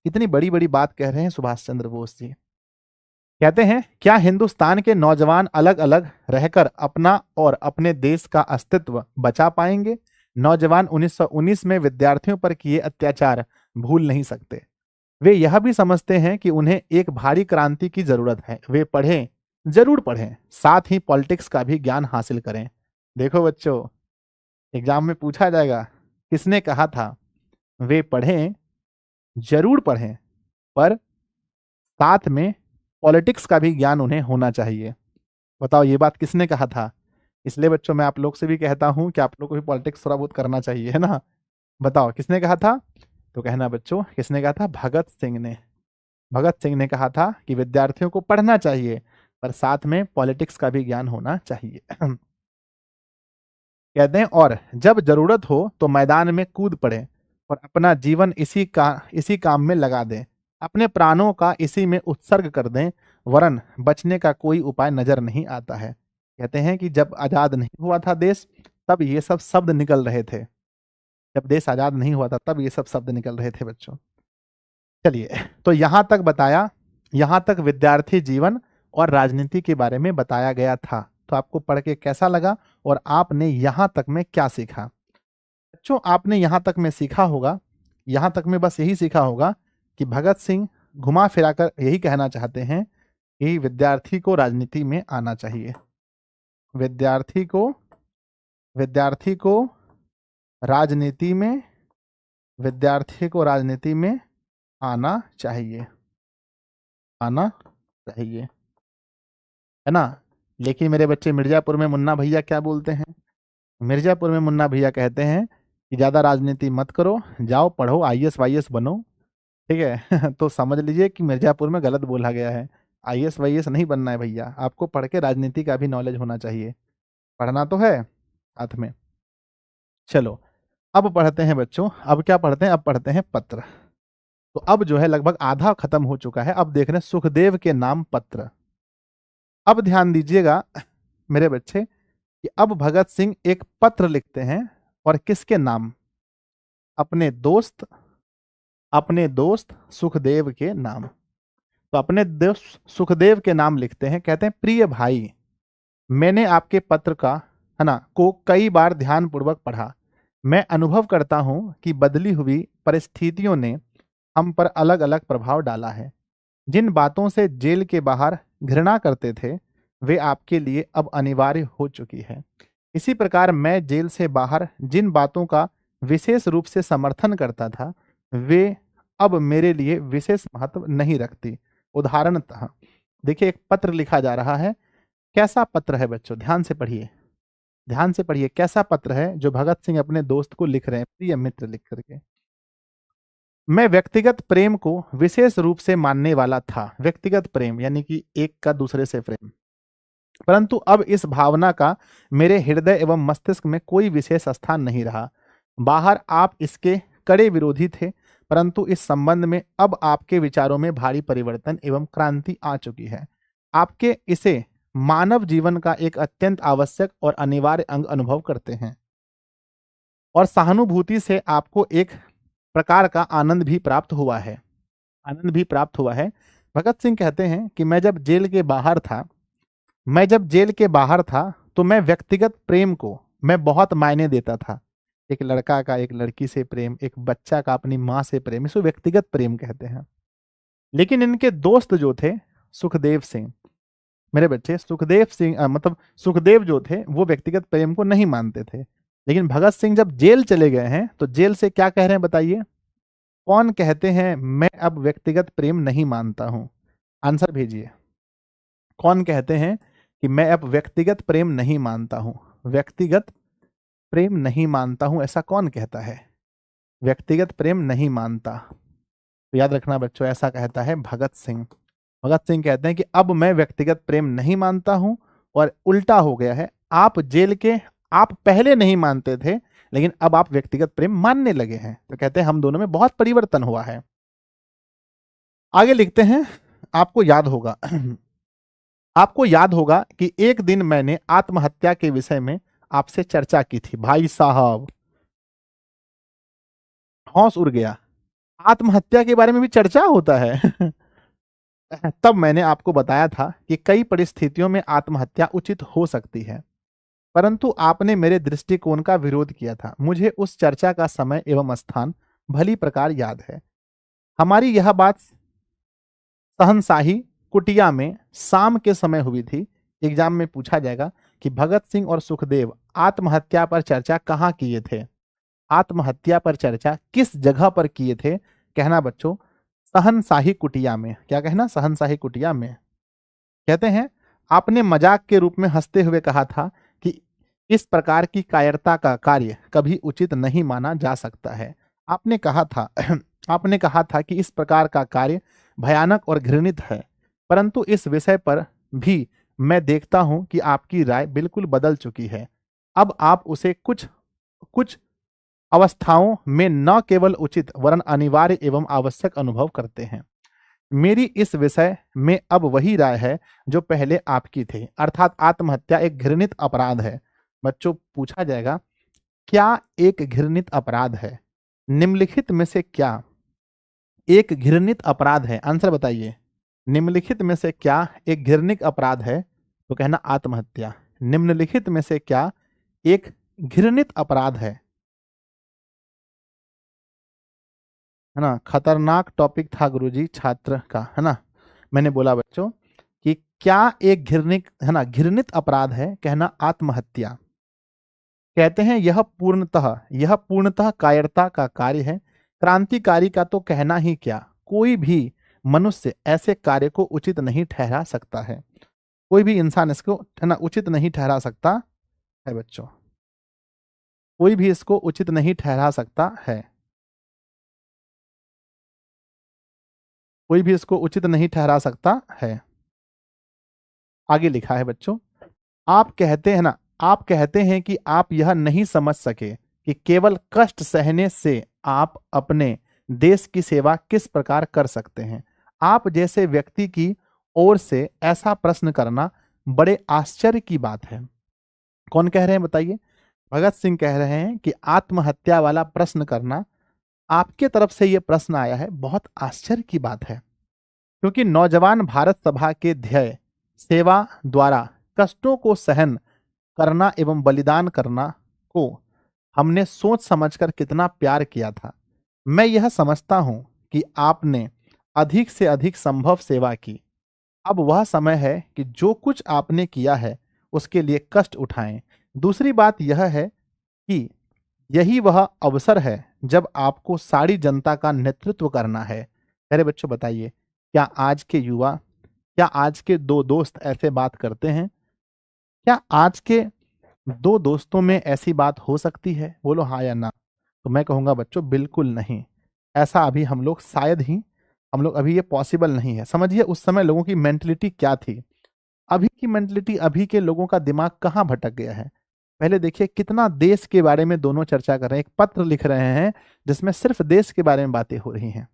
कितनी बड़ी बड़ी बात कह रहे हैं सुभाष चंद्र बोस जी। कहते हैं, क्या हिंदुस्तान के नौजवान अलग अलग रहकर अपना और अपने देश का अस्तित्व बचा पाएंगे? नौजवान 1919 में विद्यार्थियों पर किए अत्याचार भूल नहीं सकते। वे यह भी समझते हैं कि उन्हें एक भारी क्रांति की जरूरत है। वे पढ़ें, जरूर पढ़ें, साथ ही पॉलिटिक्स का भी ज्ञान हासिल करें। देखो बच्चों, एग्जाम में पूछा जाएगा किसने कहा था वे पढ़ें, जरूर पढ़ें, पर साथ में पॉलिटिक्स का भी ज्ञान उन्हें होना चाहिए। बताओ ये बात किसने कहा था? इसलिए बच्चों मैं आप लोग से भी कहता हूं कि आप लोग को भी पॉलिटिक्स थोड़ा बहुत करना चाहिए, है ना? बताओ किसने कहा था? तो कहना बच्चों, किसने कहा था? भगत सिंह ने। भगत सिंह ने कहा था कि विद्यार्थियों को पढ़ना चाहिए पर साथ में पॉलिटिक्स का भी ज्ञान होना चाहिए। कहते हैं, और जब जरूरत हो तो मैदान में कूद पड़े और अपना जीवन इसी काम में लगा दें, अपने प्राणों का इसी में उत्सर्ग कर दें, वरन बचने का कोई उपाय नजर नहीं आता है। कहते हैं कि जब आजाद नहीं हुआ था देश, तब ये सब शब्द निकल रहे थे। जब देश आजाद नहीं हुआ था तब ये सब शब्द निकल रहे थे बच्चों। चलिए, तो यहां तक बताया, यहां तक विद्यार्थी जीवन और राजनीति के बारे में बताया गया था। तो आपको पढ़ के कैसा लगा और आपने यहां तक में क्या सीखा? बच्चों आपने यहां तक में सीखा होगा, यहां तक में बस यही सीखा होगा कि भगत सिंह घुमा फिराकर यही कहना चाहते हैं कि विद्यार्थी को राजनीति में आना चाहिए। विद्यार्थी को विद्यार्थी को राजनीति में विद्यार्थी को राजनीति में आना चाहिए, आना चाहिए, है ना? लेकिन मेरे बच्चे मिर्जापुर में मुन्ना भैया क्या बोलते हैं? मिर्जापुर में मुन्ना भैया कहते हैं कि ज़्यादा राजनीति मत करो, जाओ पढ़ो, आईएएस वाईएएस बनो, ठीक है। तो समझ लीजिए कि मिर्जापुर में गलत बोला गया है। आईएएस वाईएएस नहीं बनना है भैया, आपको पढ़ के राजनीति का भी नॉलेज होना चाहिए। पढ़ना तो है साथ में। चलो अब पढ़ते हैं बच्चों, अब क्या पढ़ते हैं, अब पढ़ते हैं पत्र। तो अब जो है लगभग आधा खत्म हो चुका है, अब देख रहे हैं सुखदेव के नाम पत्र। अब ध्यान दीजिएगा मेरे बच्चे कि अब भगत सिंह एक पत्र लिखते हैं, और किसके नाम, अपने दोस्त सुखदेव के नाम। तो अपने दोस्त सुखदेव के नाम लिखते हैं, कहते हैं प्रिय भाई, मैंने आपके पत्र का, है ना, को कई बार ध्यानपूर्वक पढ़ा। मैं अनुभव करता हूं कि बदली हुई परिस्थितियों ने हम पर अलग अलग प्रभाव डाला है। जिन बातों से जेल के बाहर घृणा करते थे वे आपके लिए अब अनिवार्य हो चुकी है। इसी प्रकार मैं जेल से बाहर जिन बातों का विशेष रूप से समर्थन करता था वे अब मेरे लिए विशेष महत्व नहीं रखती। उदाहरणतः देखिए, एक पत्र लिखा जा रहा है। कैसा पत्र है बच्चों, ध्यान से पढ़िए, ध्यान से पढ़िए, कैसा पत्र है जो भगत सिंह अपने दोस्त को लिख रहे हैं, प्रिय मित्र लिख करके। मैं व्यक्तिगत प्रेम को विशेष रूप से मानने वाला था, व्यक्तिगत प्रेम यानी कि एक का दूसरे से प्रेम, परंतु अब इस भावना का मेरे हृदय एवं मस्तिष्क में कोई विशेष स्थान नहीं रहा। बाहर आप इसके कड़े विरोधी थे, परंतु इस संबंध में अब आपके विचारों में भारी परिवर्तन एवं क्रांति आ चुकी है। आपके इसे मानव जीवन का एक अत्यंत आवश्यक और अनिवार्य अंग अनुभव करते हैं, और सहानुभूति से आपको एक प्रकार का आनंद भी प्राप्त हुआ है, आनंद भी प्राप्त हुआ है। भगत सिंह कहते हैं कि मैं जब जेल के बाहर था तो मैं व्यक्तिगत प्रेम को मैं बहुत मायने देता था। एक लड़का का एक लड़की से प्रेम, एक बच्चा का अपनी माँ से प्रेम, इसको व्यक्तिगत प्रेम कहते हैं। लेकिन इनके दोस्त जो थे सुखदेव सिंह, मेरे बच्चे, सुखदेव सिंह मतलब सुखदेव जो थे वो व्यक्तिगत प्रेम को नहीं मानते थे। लेकिन भगत सिंह जब जेल चले गए हैं तो जेल से क्या कह रहे हैं बताइए, कौन कहते हैं मैं अब व्यक्तिगत प्रेम नहीं मानता हूं, आंसर भेजिए। कौन कहते हैं कि मैं अब व्यक्तिगत प्रेम नहीं मानता हूं, व्यक्तिगत प्रेम नहीं मानता हूं, ऐसा कौन कहता है, व्यक्तिगत प्रेम नहीं मानता। तो याद रखना बच्चों, ऐसा कहता है भगत सिंह। भगत सिंह कहते हैं कि अब मैं व्यक्तिगत प्रेम नहीं मानता हूं, और उल्टा हो गया है, आप पहले नहीं मानते थे लेकिन अब आप व्यक्तिगत प्रेम मानने लगे हैं। तो कहते हैं हम दोनों में बहुत परिवर्तन हुआ है। आगे लिखते हैं, आपको याद होगा आपको याद होगा कि एक दिन मैंने आत्महत्या के विषय में आपसे चर्चा की थी। भाई साहब, हौस उड़ गया, आत्महत्या के बारे में भी चर्चा होता है। तब मैंने आपको बताया था कि कई परिस्थितियों में आत्महत्या उचित हो सकती है, परंतु आपने मेरे दृष्टिकोण का विरोध किया था। मुझे उस चर्चा का समय एवं स्थान भली प्रकार याद है। हमारी यह बात शहंशाही कुटिया में शाम के समय हुई थी। एग्जाम में पूछा जाएगा कि भगत सिंह और सुखदेव आत्महत्या पर चर्चा कहाँ किए थे, आत्महत्या पर चर्चा किस जगह पर किए थे। कहना बच्चों शहंशाही कुटिया में। क्या कहना, शहंशाही कुटिया में। कहते हैं आपने मजाक के रूप में हंसते हुए कहा था कि इस प्रकार की कायरता का कार्य कभी उचित नहीं माना जा सकता है। आपने कहा था आपने कहा था कि इस प्रकार का कार्य भयानक और घृणित है, परंतु इस विषय पर भी मैं देखता हूं कि आपकी राय बिल्कुल बदल चुकी है। अब आप उसे कुछ कुछ अवस्थाओं में न केवल उचित वरन अनिवार्य एवं आवश्यक अनुभव करते हैं। मेरी इस विषय में अब वही राय है जो पहले आपकी थी, अर्थात आत्महत्या एक घृणित अपराध है। बच्चों पूछा जाएगा क्या एक घृणित अपराध है, निम्नलिखित में से क्या एक घृणित अपराध है, आंसर बताइए। निम्नलिखित में से क्या एक घृणित अपराध है, तो कहना आत्महत्या। निम्नलिखित में से क्या एक घृणित अपराध है ना। खतरनाक टॉपिक था गुरुजी छात्र का, है ना। मैंने बोला बच्चों कि क्या एक घृणित, है ना, घृणित अपराध है, कहना आत्महत्या। कहते हैं यह पूर्णतः कायरता का कार्य है। क्रांतिकारी का तो कहना ही क्या, कोई भी मनुष्य ऐसे कार्य को उचित नहीं ठहरा सकता है, कोई भी इंसान इसको, है ना, उचित नहीं ठहरा सकता है बच्चों। कोई भी इसको उचित नहीं ठहरा सकता है। कोई भी इसको उचित नहीं ठहरा सकता है। आगे लिखा है बच्चों, आप कहते हैं ना, आप कहते हैं कि आप यह नहीं समझ सके कि केवल कष्ट सहने से आप अपने देश की सेवा किस प्रकार कर सकते हैं। आप जैसे व्यक्ति की ओर से ऐसा प्रश्न करना बड़े आश्चर्य की बात है। कौन कह रहे हैं बताइए? भगत सिंह कह रहे हैं कि आत्महत्या वाला प्रश्न करना, आपके तरफ से यह प्रश्न आया है, बहुत आश्चर्य की बात है। क्योंकि नौजवान भारत सभा के ध्येय सेवा द्वारा कष्टों को सहन करना एवं बलिदान करना को हमने सोच समझकर कितना प्यार किया था। मैं यह समझता हूं कि आपने अधिक से अधिक संभव सेवा की। अब वह समय है कि जो कुछ आपने किया है उसके लिए कष्ट उठाएं। दूसरी बात यह है कि यही वह अवसर है जब आपको सारी जनता का नेतृत्व करना है। अरे बच्चों बताइए, क्या आज के युवा, क्या आज के दो दोस्त ऐसे बात करते हैं? क्या आज के दो दोस्तों में ऐसी बात हो सकती है? बोलो हाँ या ना। तो मैं कहूंगा बच्चों बिल्कुल नहीं। ऐसा अभी हम लोग शायद ही, हम लोग अभी ये पॉसिबल नहीं है। समझिए उस समय लोगों की मेंटलिटी क्या थी, अभी की मेंटलिटी, अभी के लोगों का दिमाग कहाँ भटक गया है। पहले देखिए कितना देश के बारे में दोनों चर्चा कर रहे हैं, एक पत्र लिख रहे हैं जिसमें सिर्फ देश के बारे में बातें हो रही हैं।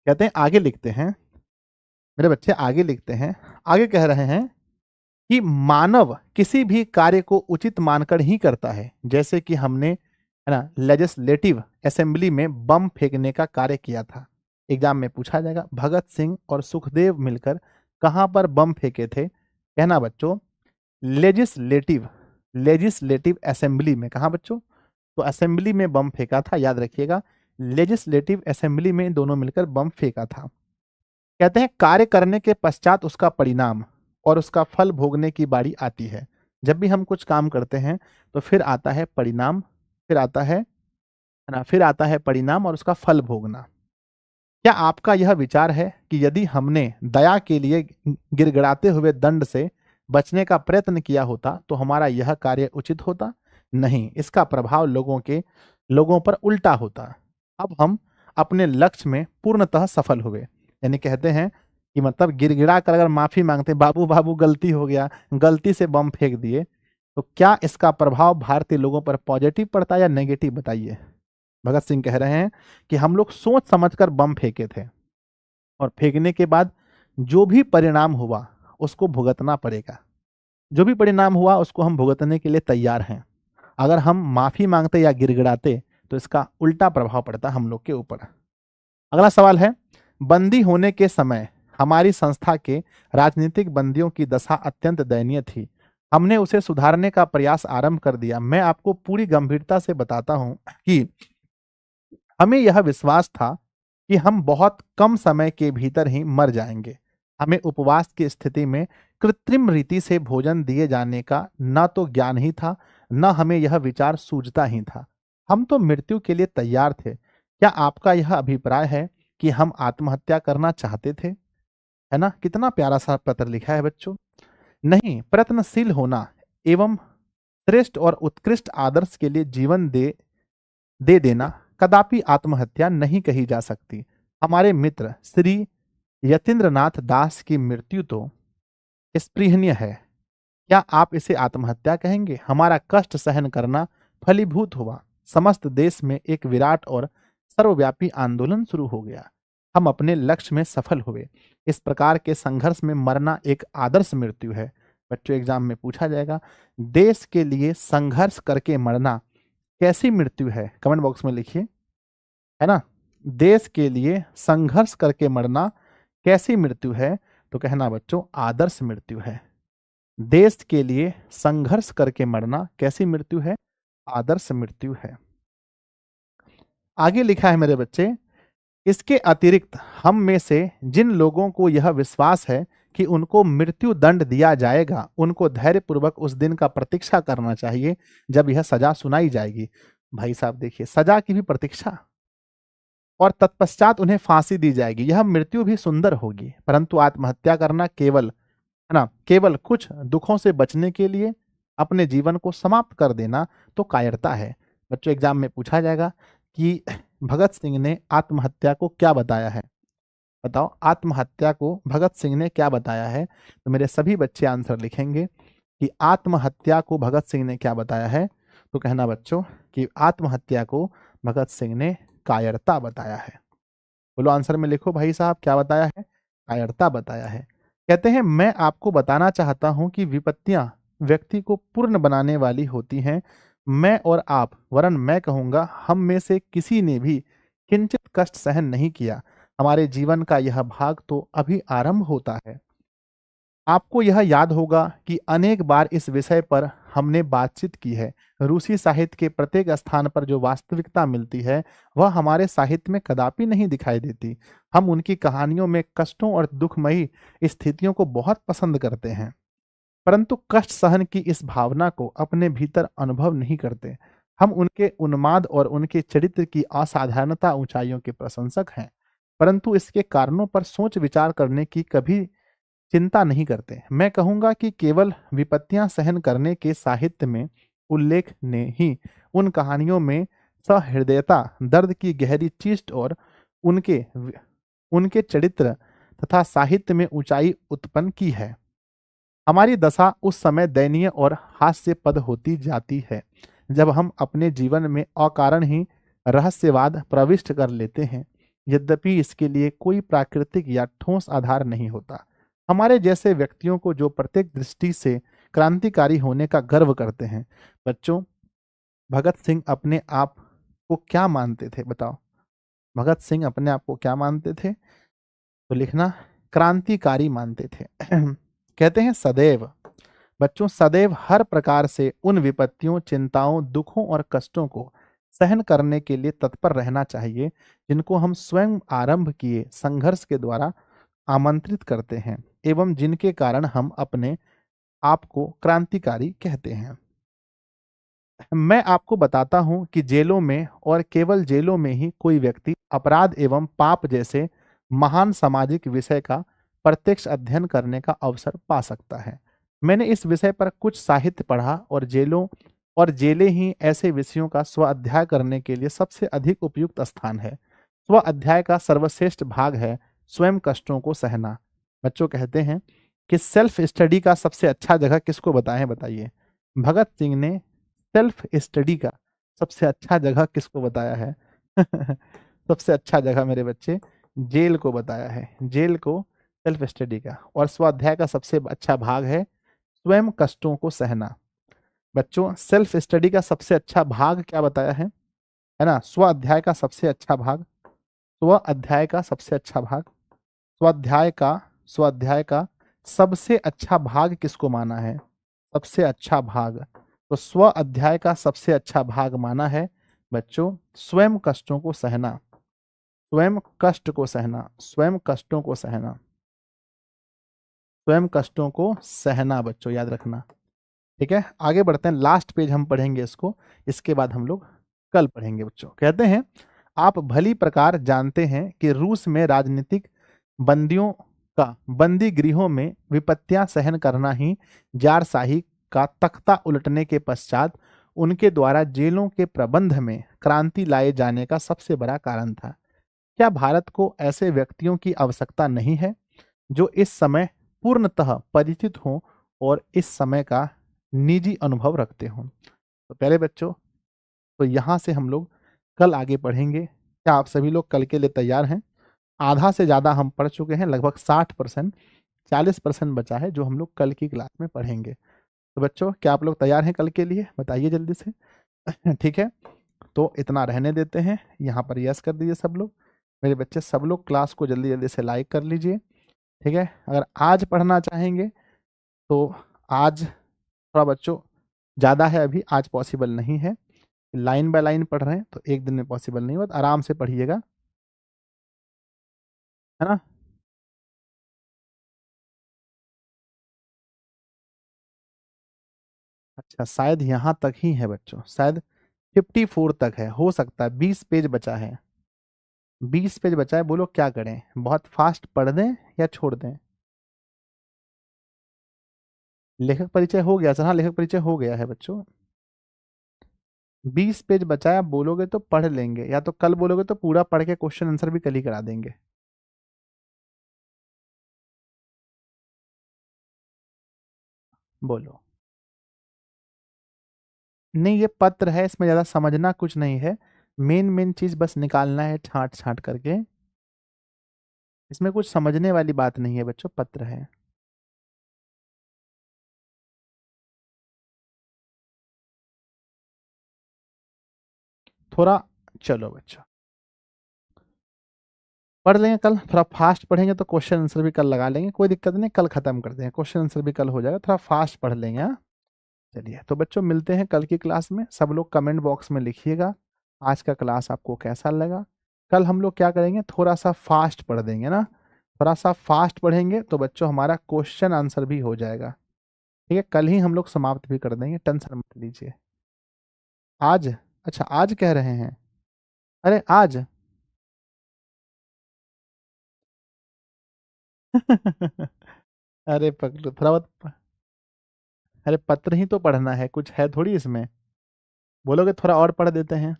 कहते हैं, आगे लिखते हैं मेरे बच्चे, आगे लिखते हैं, आगे कह रहे हैं कि मानव किसी भी कार्य को उचित मानकर ही करता है। जैसे कि हमने, है ना, लेजिस्लेटिव असेंबली में बम फेंकने का कार्य किया था। एग्जाम में पूछा जाएगा भगत सिंह और सुखदेव मिलकर कहां पर बम फेंके थे। कहना बच्चों लेजिस्लेटिव लेजिस्लेटिव असेंबली में। कहा बच्चों? तो असेंबली में बम फेंका था, याद रखिएगा, लेजिस्लेटिव असेंबली में दोनों मिलकर बम फेंका था। कहते हैं कार्य करने के पश्चात उसका परिणाम और उसका फल भोगने की बारी आती है। जब भी हम कुछ काम करते हैं तो फिर आता है परिणाम, फिर आता है ना, फिर आता है परिणाम और उसका फल भोगना। क्या आपका यह विचार है कि यदि हमने दया के लिए गिड़गिड़ाते हुए दंड से बचने का प्रयत्न किया होता तो हमारा यह कार्य उचित होता? नहीं, इसका प्रभाव लोगों पर उल्टा होता। अब हम अपने लक्ष्य में पूर्णतः सफल हुए। यानी कहते हैं कि मतलब गिड़गिड़ा कर अगर माफी मांगते, बाबू बाबू गलती हो गया, गलती से बम फेंक दिए, तो क्या इसका प्रभाव भारतीय लोगों पर पॉजिटिव पड़ता है या नेगेटिव? बताइए। भगत सिंह कह रहे हैं कि हम लोग सोच समझकर बम फेंके थे और फेंकने के बाद जो भी परिणाम हुआ उसको भुगतना पड़ेगा। जो भी परिणाम हुआ उसको हम भुगतने के लिए तैयार हैं। अगर हम माफी मांगते या गिड़गिड़ाते तो इसका उल्टा प्रभाव पड़ता हम लोग के ऊपर। अगला सवाल है, बंदी होने के समय हमारी संस्था के राजनीतिक बंदियों की दशा अत्यंत दयनीय थी। हमने उसे सुधारने का प्रयास आरंभ कर दिया। मैं आपको पूरी गंभीरता से बताता हूं कि हमें यह विश्वास था कि हम बहुत कम समय के भीतर ही मर जाएंगे। हमें उपवास की स्थिति में कृत्रिम रीति से भोजन दिए जाने का न तो ज्ञान ही था, न हमें यह विचार सूझता ही था। हम तो मृत्यु के लिए तैयार थे। क्या आपका यह अभिप्राय है कि हम आत्महत्या करना चाहते थे? है ना, कितना प्यारा सा पत्र लिखा है बच्चों। नहीं, प्रयत्नशील होना एवं श्रेष्ठ और उत्कृष्ट आदर्श के लिए जीवन दे देना कदापि आत्महत्या नहीं कही जा सकती। हमारे मित्र श्री यतीन्द्रनाथ दास की मृत्यु तो स्पृहणीय है। क्या आप इसे आत्महत्या कहेंगे? हमारा कष्ट सहन करना फलीभूत हुआ। समस्त देश में एक विराट और सर्वव्यापी आंदोलन शुरू हो गया। हम अपने लक्ष्य में सफल हुए। इस प्रकार के संघर्ष में मरना एक आदर्श मृत्यु है। बच्चों एग्जाम में पूछा जाएगा देश के लिए संघर्ष करके मरना कैसी मृत्यु है? कमेंट बॉक्स में लिखिए, है ना। देश के लिए संघर्ष करके मरना कैसी मृत्यु है? तो कहना बच्चों आदर्श मृत्यु है। देश के लिए संघर्ष करके मरना कैसी मृत्यु है? आदर्श मृत्यु है। आगे लिखा है मेरे बच्चे, इसके अतिरिक्त हम में से जिन लोगों को यह विश्वास है कि उनको मृत्यु दंड दिया जाएगा, उनको धैर्यपूर्वक उस दिन का प्रतीक्षा करना चाहिए जब यह सजा सुनाई जाएगी। भाई साहब देखिए, सजा की भी प्रतीक्षा, और तत्पश्चात उन्हें फांसी दी जाएगी। यह मृत्यु भी सुंदर होगी, परंतु आत्महत्या करना केवल, है ना, केवल कुछ दुखों से बचने के लिए अपने जीवन को समाप्त कर देना तो कायरता है। बच्चों एग्जाम में पूछा जाएगा कि भगत सिंह ने आत्महत्या को क्या बताया है। बताओ आत्महत्या को भगत सिंह ने क्या बताया है। तो मेरे सभी बच्चे आंसर लिखेंगे कि आत्महत्या को भगत सिंह ने क्या बताया है। तो कहना बच्चों कि आत्महत्या को भगत सिंह ने कायरता बताया है। बोलो आंसर में लिखो भाई साहब क्या बताया है, कायरता बताया है। कहते हैं मैं आपको बताना चाहता हूं कि विपत्तियां व्यक्ति को पूर्ण बनाने वाली होती हैं। मैं और आप वरन मैं कहूंगा हम में से किसी ने भी किंचित कष्ट सहन नहीं किया। हमारे जीवन का यह भाग तो अभी आरंभ होता है। आपको यह याद होगा कि अनेक बार इस विषय पर हमने बातचीत की है। रूसी साहित्य के प्रत्येक स्थान पर जो वास्तविकता मिलती है वह हमारे साहित्य में कदापि नहीं दिखाई देती। हम उनकी कहानियों में कष्टों और दुखमयी स्थितियों को बहुत पसंद करते हैं, परंतु कष्ट सहन की इस भावना को अपने भीतर अनुभव नहीं करते। हम उनके उन्माद और उनके चरित्र की असाधारणता ऊंचाइयों के प्रशंसक हैं, परंतु इसके कारणों पर सोच विचार करने की कभी चिंता नहीं करते। मैं कहूंगा कि केवल विपत्तियां सहन करने के साहित्य में उल्लेख ने ही उन कहानियों में सहृदयता, दर्द की गहरी चीष्ट और उनके उनके चरित्र तथा साहित्य में ऊंचाई उत्पन्न की है। हमारी दशा उस समय दयनीय और हास्यपद होती जाती है जब हम अपने जीवन में अकारण ही रहस्यवाद प्रविष्ट कर लेते हैं, यद्यपि इसके लिए कोई प्राकृतिक या ठोस आधार नहीं होता। हमारे जैसे व्यक्तियों को जो प्रत्येक दृष्टि से क्रांतिकारी होने का गर्व करते हैं। बच्चों भगत सिंह अपने आप को क्या मानते थे बताओ। भगत सिंह अपने आप को क्या मानते थे। तो लिखना क्रांतिकारी मानते थे। कहते हैं सदैव, बच्चों सदैव हर प्रकार से उन विपत्तियों, चिंताओं, दुखों और कष्टों को सहन करने के लिए तत्पर रहना चाहिए जिनको हम स्वयं आरंभ किए संघर्ष के द्वारा आमंत्रित करते हैं एवं जिनके कारण हम अपने आप को क्रांतिकारी कहते हैं। मैं आपको बताता हूं कि जेलों में और केवल जेलों में ही कोई व्यक्ति अपराध एवं पाप जैसे महान सामाजिक विषय का प्रत्यक्ष अध्ययन करने का अवसर पा सकता है। मैंने इस विषय पर कुछ साहित्य पढ़ा और जेलें ही ऐसे विषयों का स्व अध्याय करने के लिए सबसे अधिक उपयुक्त स्थान है। स्व अध्याय का सर्वश्रेष्ठ भाग है स्वयं कष्टों को सहना। बच्चों कहते हैं कि सेल्फ स्टडी का सबसे अच्छा जगह किसको बताएं बताइए। भगत सिंह ने सेल्फ स्टडी का सबसे अच्छा जगह किसको बताया है। सबसे अच्छा जगह मेरे बच्चे जेल को बताया है, जेल को सेल्फ स्टडी का। और स्वाध्याय का सबसे अच्छा भाग है स्वयं कष्टों को सहना। बच्चों सेल्फ स्टडी का सबसे अच्छा भाग क्या बताया है ना, स्व अध्याय का सबसे अच्छा भाग, स्व अध्याय का सबसे अच्छा भाग, स्वाध्याय का सबसे अच्छा भाग किसको माना है, सबसे अच्छा भाग। तो स्व अध्याय का सबसे अच्छा भाग माना है बच्चों स्वयं कष्टों को सहना, स्वयं कष्ट को सहना, स्वयं कष्टों को सहना, स्वयं कष्टों को सहना। बच्चों याद रखना, ठीक है। आगे बढ़ते हैं, लास्ट पेज हम पढ़ेंगे इसको, इसके बाद हम लोग कल पढ़ेंगे। बच्चों कहते हैं आप भली प्रकार जानते हैं कि रूस में राजनीतिक बंदियों का बंदी गृहों में विपत्तियां सहन करना ही जारशाही का तख्ता उलटने के पश्चात उनके द्वारा जेलों के प्रबंध में क्रांति लाए जाने का सबसे बड़ा कारण था। क्या भारत को ऐसे व्यक्तियों की आवश्यकता नहीं है जो इस समय पूर्णतः परिचित हों और इस समय का निजी अनुभव रखते हों। तो पहले बच्चों तो यहाँ से हम लोग कल आगे पढ़ेंगे। क्या आप सभी लोग कल के लिए तैयार हैं। आधा से ज़्यादा हम पढ़ चुके हैं, लगभग 60%, 40% बचा है जो हम लोग कल की क्लास में पढ़ेंगे। तो बच्चों क्या आप लोग तैयार हैं कल के लिए, बताइए जल्दी से। ठीक है, तो इतना रहने देते हैं, यहाँ पर यस कर दीजिए सब लोग। मेरे बच्चे सब लोग क्लास को जल्दी जल्दी से लाइक कर लीजिए, ठीक है। अगर आज पढ़ना चाहेंगे तो आज थोड़ा बच्चों ज़्यादा है, अभी आज पॉसिबल नहीं है। लाइन बाय लाइन पढ़ रहे हैं तो एक दिन में पॉसिबल नहीं होता, आराम से पढ़िएगा, है ना। अच्छा शायद यहाँ तक ही है बच्चों, शायद 54 तक है, हो सकता है 20 पेज बचा है, 20 पेज बचा है। बोलो क्या करें, बहुत फास्ट पढ़ दें या छोड़ दें। लेखक परिचय हो गया सर? हाँ, लेखक परिचय हो गया है बच्चों। 20 पेज बचा है, आप बोलोगे तो पढ़ लेंगे, या तो कल बोलोगे तो पूरा पढ़ के क्वेश्चन आंसर भी कल ही करा देंगे। बोलो। नहीं, ये पत्र है, इसमें ज्यादा समझना कुछ नहीं है, मेन मेन चीज बस निकालना है छांट छांट करके। इसमें कुछ समझने वाली बात नहीं है बच्चों, पत्र है। थोड़ा, चलो बच्चों पढ़ लेंगे कल, थोड़ा फास्ट पढ़ेंगे तो क्वेश्चन आंसर भी कल लगा लेंगे, कोई दिक्कत नहीं, कल खत्म कर देंगे, क्वेश्चन आंसर भी कल हो जाएगा, थोड़ा फास्ट पढ़ लेंगे, हाँ। चलिए तो बच्चों मिलते हैं कल की क्लास में, सब लोग कमेंट बॉक्स में लिखिएगा आज का क्लास आपको कैसा लगा। कल हम लोग क्या करेंगे, थोड़ा सा फास्ट पढ़ देंगे ना, थोड़ा सा फास्ट पढ़ेंगे तो बच्चों हमारा क्वेश्चन आंसर भी हो जाएगा। ठीक है, कल ही हम लोग समाप्त भी कर देंगे, टेंशन मत लीजिए। आज? अच्छा आज कह रहे हैं, अरे आज। अरे पगलू, थोड़ा बहुत, अरे पत्र ही तो पढ़ना है, कुछ है थोड़ी इसमें, बोलोगे थोड़ा और पढ़ देते हैं,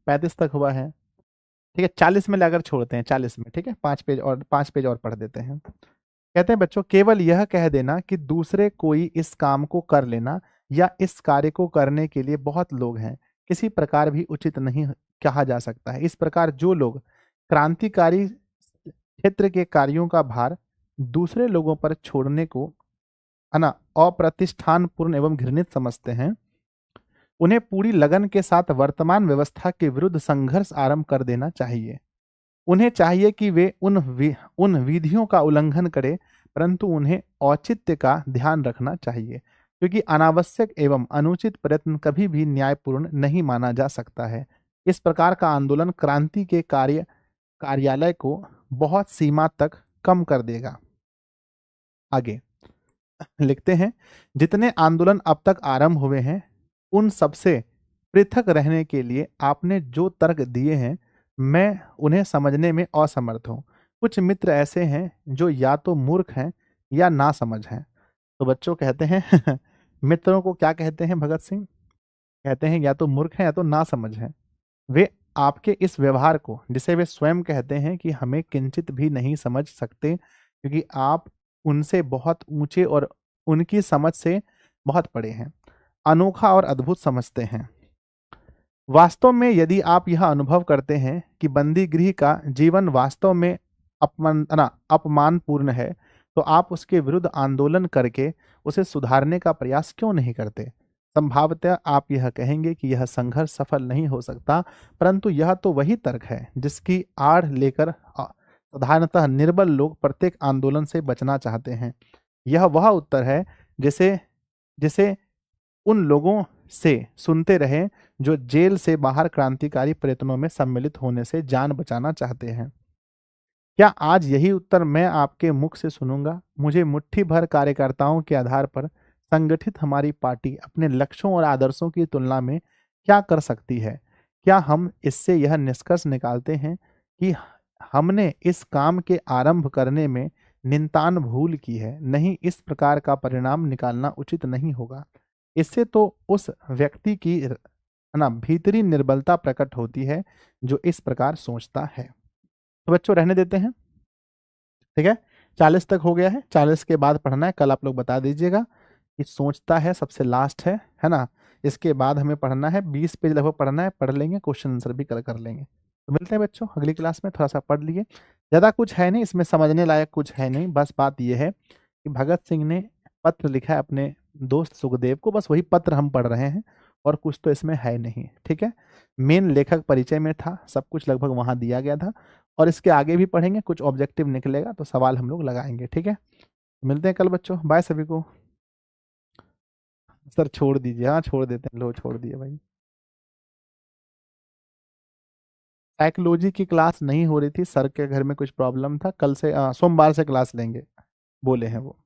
35 तक हुआ है। ठीक है, 40 में लाकर छोड़ते हैं, 40 में, ठीक है, 5 पेज और, 5 पेज और पढ़ देते हैं। कहते हैं बच्चों, केवल यह कह देना कि दूसरे कोई इस काम को कर लेना या इस कार्य को करने के लिए बहुत लोग हैं, किसी प्रकार भी उचित नहीं कहा जा सकता है। इस प्रकार जो लोग क्रांतिकारी क्षेत्र के कार्यों का भार दूसरे लोगों पर छोड़ने को, है ना, अप्रतिष्ठानपूर्ण एवं घृणित समझते हैं, उन्हें पूरी लगन के साथ वर्तमान व्यवस्था के विरुद्ध संघर्ष आरंभ कर देना चाहिए। उन्हें चाहिए कि वे उन विधियों का उल्लंघन करें, परंतु उन्हें औचित्य का ध्यान रखना चाहिए, क्योंकि अनावश्यक एवं अनुचित प्रयत्न कभी भी न्यायपूर्ण नहीं माना जा सकता है। इस प्रकार का आंदोलन क्रांति के कार्यालय को बहुत सीमा तक कम कर देगा। आगे लिखते हैं, जितने आंदोलन अब तक आरंभ हुए हैं उन सबसे पृथक रहने के लिए आपने जो तर्क दिए हैं, मैं उन्हें समझने में असमर्थ हूँ। कुछ मित्र ऐसे हैं जो या तो मूर्ख हैं या नासमझ हैं। तो बच्चों कहते हैं मित्रों को क्या कहते हैं भगत सिंह? कहते हैं या तो मूर्ख हैं या तो नासमझ हैं। वे आपके इस व्यवहार को, जिसे वे स्वयं कहते हैं कि हमें किंचित भी नहीं समझ सकते क्योंकि आप उनसे बहुत ऊंचे और उनकी समझ से बहुत बड़े हैं, अनोखा और अद्भुत समझते हैं। वास्तव में यदि आप यह अनुभव करते हैं कि बंदी गृह का जीवन वास्तव में अपमानपूर्ण है, तो आप उसके विरुद्ध आंदोलन करके उसे सुधारने का प्रयास क्यों नहीं करते? संभवतः आप यह कहेंगे कि यह संघर्ष सफल नहीं हो सकता, परंतु यह तो वही तर्क है जिसकी आड़ लेकर साधारणतः निर्बल लोग प्रत्येक आंदोलन से बचना चाहते हैं। यह वह उत्तर है जिसे जिसे उन लोगों से सुनते रहे जो जेल से बाहर क्रांतिकारी प्रयत्नों में सम्मिलित होने से जान बचाना चाहते हैं। क्या आज यही उत्तर मैं आपके मुख से सुनूंगा? मुझे मुट्ठी भर कार्यकर्ताओं के आधार पर संगठित हमारी पार्टी अपने लक्ष्यों और आदर्शों की तुलना में क्या कर सकती है? क्या हम इससे यह निष्कर्ष निकालते हैं कि हमने इस काम के आरंभ करने में नितान भूल की है? नहीं, इस प्रकार का परिणाम निकालना उचित नहीं होगा। इससे तो उस व्यक्ति की है ना भीतरी निर्बलता प्रकट होती है जो इस प्रकार सोचता है। तो बच्चों रहने देते हैं, ठीक है, 40 तक हो गया है, 40 के बाद पढ़ना है, कल आप लोग बता दीजिएगा कि सोचता है सबसे लास्ट है ना। इसके बाद हमें पढ़ना है 20 पेज लगभग पढ़ना है, पढ़ लेंगे, क्वेश्चन आंसर भी कल कर लेंगे। तो मिलते हैं बच्चों अगली क्लास में, थोड़ा सा पढ़ लिए, ज़्यादा कुछ है नहीं इसमें, समझने लायक कुछ है नहीं, बस बात यह है कि भगत सिंह ने पत्र लिखा है अपने दोस्त सुखदेव को, बस वही पत्र हम पढ़ रहे हैं, और कुछ तो इसमें है नहीं। ठीक है, मेन लेखक परिचय में था, सब कुछ लगभग वहां दिया गया था, और इसके आगे भी पढ़ेंगे, कुछ ऑब्जेक्टिव निकलेगा तो सवाल हम लोग लगाएंगे। ठीक है, मिलते हैं कल बच्चों, बाय सभी को। सर छोड़ दीजिए, हाँ छोड़ देते हैं, लो छोड़ दिए भाई। साइकोलॉजी की क्लास नहीं हो रही थी, सर के घर में कुछ प्रॉब्लम था, कल से सोमवार से क्लास लेंगे बोले हैं वो।